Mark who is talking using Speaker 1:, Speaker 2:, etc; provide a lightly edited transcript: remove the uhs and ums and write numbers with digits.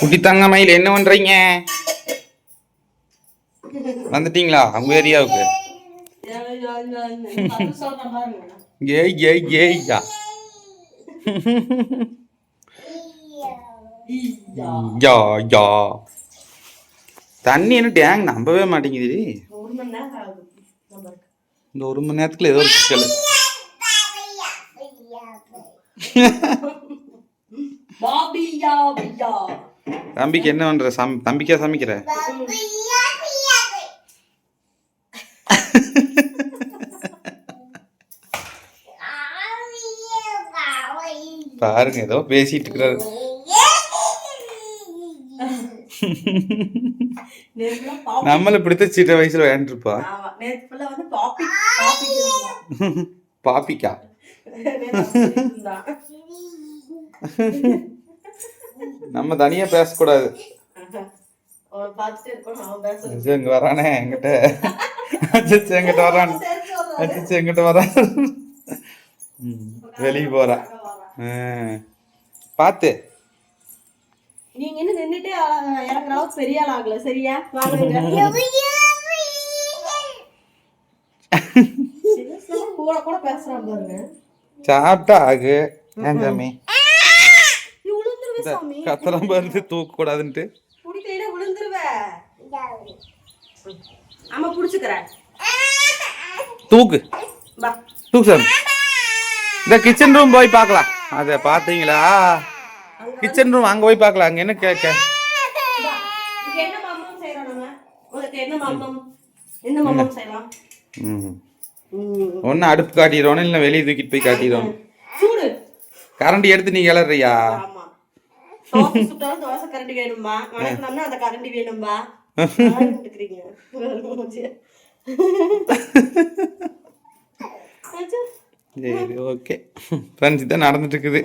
Speaker 1: குட்டி தங்க மயில் என்ன பண்றீங்க? வந்துட்டீங்களா உங்க ஏரியாவுக்கு? ஏய் ஏய் ஏய்யா யா யா தண்ணி என்ன டேங் நம்பவே மாட்டேங்குது. இந்த 1 மணி நேரத்துக்குள்ள ஏதோ ஒரு சிக்கல். தம்பிக்கு என்ன பண்ற? தம்பிக்கா சமைக்கிற? பாருங்க ஏதோ பேசிட்டு இருக்கிறாரு. நம்மள பிடித்த சின்ன வயசுல விளையாண்டுருப்பா. பாப்பிக்கா நம்ம தனியா பேசக்கூடாது. எங்க வரானே எங்கிட்ட எங்கிட்ட வரான் எங்கிட்ட வரான் வெளியே போறா. பாத்து
Speaker 2: நீங்க என்ன நின்னுட்டே இறங்குற அளவுக்கு பெரிய ஆள் ஆகல. சரியா கூட கூட பேசுறான் பாருங்க.
Speaker 1: சாப்பிட்டா ஆகு ஏன் சாமி
Speaker 2: சாமி
Speaker 1: கத்தலாம் பாருந்து தூக்க கூடாதுன்ட்டு
Speaker 2: புடிக்கல விழுந்துருவ. ஆமா புடிச்சுக்கிறேன்.
Speaker 1: தூக்கு தூக்கு சாமி. இந்த கிச்சன் ரூம் போய் பார்க்கலாம். அத பாத்தீங்களா? கிச்சன் ரூம் அங்க போய் பார்க்கலாம். அங்க என்ன கேட்க?
Speaker 2: என்ன மாமம் செய்றோம் நம்ம? உங்களுக்கு என்ன மாமம்? என்ன மாமம் செய்யலாம்?
Speaker 1: ஒன்னு அடுப்பு காட்டிடுறோம், இல்ல வெளியே தூக்கிட்டு போய் காட்டிடுறோம்.
Speaker 2: சூடு
Speaker 1: கரண்டி எடுத்து நீ கிளறியா?
Speaker 2: ஆமா. தோசை சுட்டாலும் தோசை கரண்டி வேணும்பா. வணக்கம்னா அந்த கரண்டி வேணும்பா. எடுக்கிறீங்க.
Speaker 1: சரி ஓகே ஃப்ரெண்ட்ஸ் இதான் நடந்துட்டு இருக்குது.